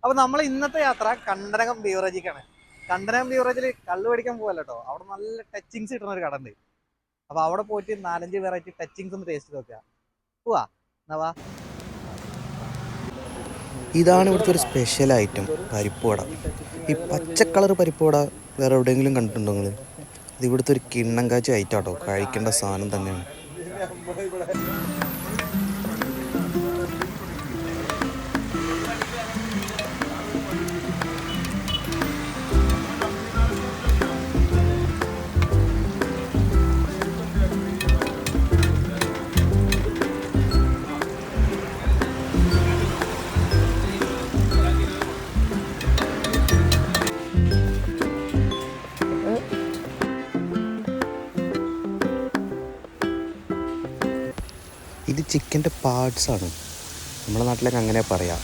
അപ്പൊ നമ്മൾ ഇന്നത്തെ യാത്ര കണ്ടനകം ബീവറേജിക്കാണ്. കണ്ടനകം ബീവറേജിൽ കള്ള് മേടിക്കാൻ പോകല്ലോ കേട്ടോ. അവിടെ നല്ല ടച്ചിങ്സ് കിട്ടുന്ന ഒരു കട ഉണ്ട്. അപ്പൊ അവിടെ പോയിട്ട് 4-5 വെറൈറ്റി ടച്ചിങ്സ് ഒന്ന് ടേസ്റ്റ് നോക്കുക. പോവാ എന്നാ. ഇതാണ് ഇവിടുത്തെ ഒരു സ്പെഷ്യൽ ഐറ്റം, പരിപ്പ് വട. ഈ പച്ച കളർ പരിപ്പ് വട വേറെ എവിടെയെങ്കിലും കണ്ടിട്ടുണ്ടോ നിങ്ങൾ? ഇത് ഇവിടുത്തെ ഒരു കിണ്ണം കാച്ചി ഐറ്റം കേട്ടോ, കഴിക്കേണ്ട സാധനം തന്നെയാണ്. ഇത് ചിക്കൻ്റെ പാർട്സാണ്, നമ്മുടെ നാട്ടിലൊക്കെ അങ്ങനെ പറയാം.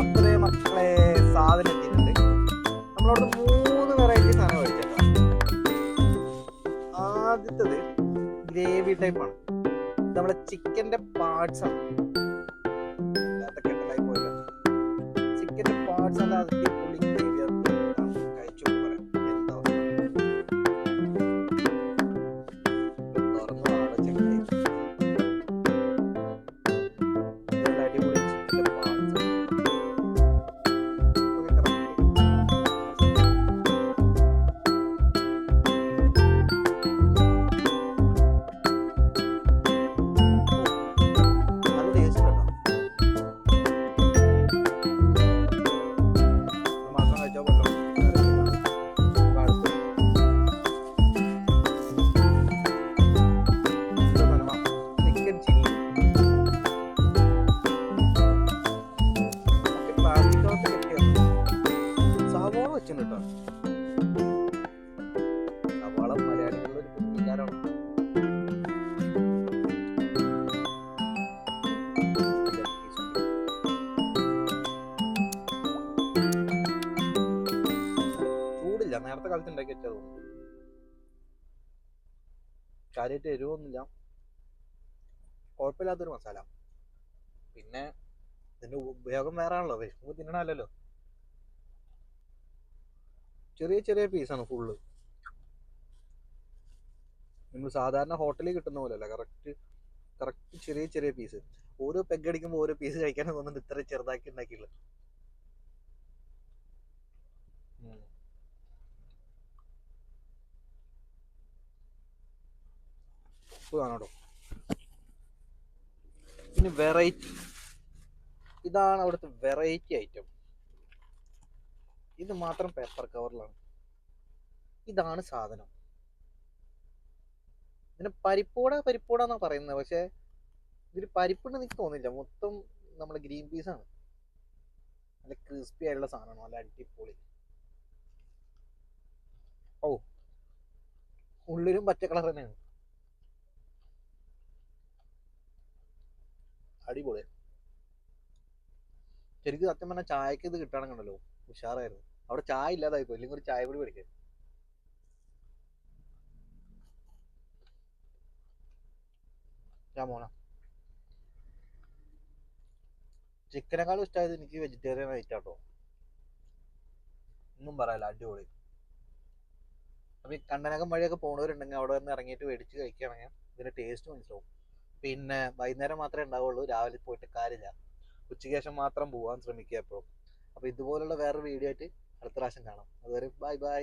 അപ്പതേ മക്കളെ സാധനം എത്തിയിട്ടുണ്ട്. നമ്മളവിടെ 3 വെറൈറ്റി സാധനം മേടിച്ചേക്കാം. ആദ്യത്തത് ഗ്രേവി ടൈപ്പാണ്. നമ്മുടെ ചിക്കന്റെ പാർട്സ് ആണ്. ചിക്കന്റെ പാർട്സ് അല്ല, അതിന്റെ പുളി ഗ്രേവി കഴിച്ചു പറയാം. എന്താ തുറന്നു ചെക്കായി അടിപൊളി ചിക്കന്റെ പാർട്സ്. നല്ല ടേസ്റ്റ് കേട്ടോ. മാത്രം കഴിച്ചാൽ പറ്റും. ചിക്കൻ ചില്ലി പ്ലാസ്റ്റിക് കവറിൽ കെട്ടിയാണ്. സവാള വെച്ചിട്ടുണ്ട് കേട്ടോ. സവാള മലയാളികളുടെ ഒരു വികാരമാണ്. ചൂടില്ല, നേരത്തെ കാലത്ത് ഉണ്ടാക്കി വെച്ചത്. കാര്യമായിട്ട് എരിവൊന്നുമില്ല, കുഴപ്പമില്ലാത്തൊരു മസാല. പിന്നെ ഇതിന്റെ ഉപയോഗം വേറെ ആണല്ലോ, വിശക്കുമ്പോൾ തിന്നണമല്ലോ. ചെറിയ ചെറിയ പീസാണ് ഫുള്ള്. നമ്മൾ സാധാരണ ഹോട്ടലിൽ കിട്ടുന്ന പോലെയല്ല, കറക്റ്റ് കറക്റ്റ് ചെറിയ ചെറിയ പീസ്. ഓരോ പെഗ് അടിക്കുമ്പോൾ ഓരോ പീസ് കഴിക്കാൻ തോന്നുന്നുണ്ട്, ഇത്ര ചെറുതാക്കി ഉണ്ടാക്കിയുള്ളത്. ഉപ്പ് കാണാട്ടോ. പിന്നെ വെറൈറ്റി, ഇതാണ് അവിടുത്തെ വെറൈറ്റി ഐറ്റം. ഇത് മാത്രം പേപ്പർ കവറിലാണ്. ഇതാണ് സാധനം. ഇതിന് പരിപ്പൂട എന്നാ പറയുന്നത്, പക്ഷെ ഇതിൽ പരിപ്പുണ്ടെന്ന് എനിക്ക് തോന്നില്ല. മൊത്തം നമ്മുടെ ഗ്രീൻ പീസാണ്. നല്ല ക്രിസ്പി ആയിട്ടുള്ള സാധനമാണ്, നല്ല അടിപൊളി. ഓ, ഉള്ളിലും പച്ച കളർ തന്നെയാണ്. അടിപൊളി. ശരിക്കും സത്യം പറഞ്ഞാൽ ചായക്ക് ഇത് കിട്ടുകയാണെന്നുണ്ടല്ലോ ഉഷാറായിരുന്നു. അവിടെ ചായ ഇല്ലാതായി പോയി, ഇല്ലെങ്കിൽ ഒരു ചായ പൊടി മേടിക്കാൻ. ഞാൻ മോന ചിക്കനേക്കാളും ഇഷ്ടമായത് എനിക്ക് വെജിറ്റേറിയൻ ആയിട്ടാട്ടോ. ഒന്നും പറയാല്ല, അടിപൊളി. അപ്പൊ ഈ കണ്ടനകം വഴിയൊക്കെ പോകുന്നവരുണ്ടെങ്കിൽ അവിടെ നിന്ന് ഇറങ്ങിയിട്ട് മേടിച്ച് കഴിക്കുകയാണെങ്കിൽ ഇതിന്റെ ടേസ്റ്റ് മനസ്സിലാവും. പിന്നെ വൈകുന്നേരം മാത്രമേ ഉണ്ടാവുള്ളൂ, രാവിലെ പോയിട്ട് കാര്യമില്ല. ഉച്ചയ്ക്ക് ശേഷം മാത്രം പോകാൻ ശ്രമിക്കുക എപ്പോഴും. അപ്പോൾ ഇതുപോലുള്ള വേറൊരു വീഡിയോ ആയിട്ട് അടുത്ത പ്രാവശ്യം കാണാം. അതുവരെ ബൈ ബൈ.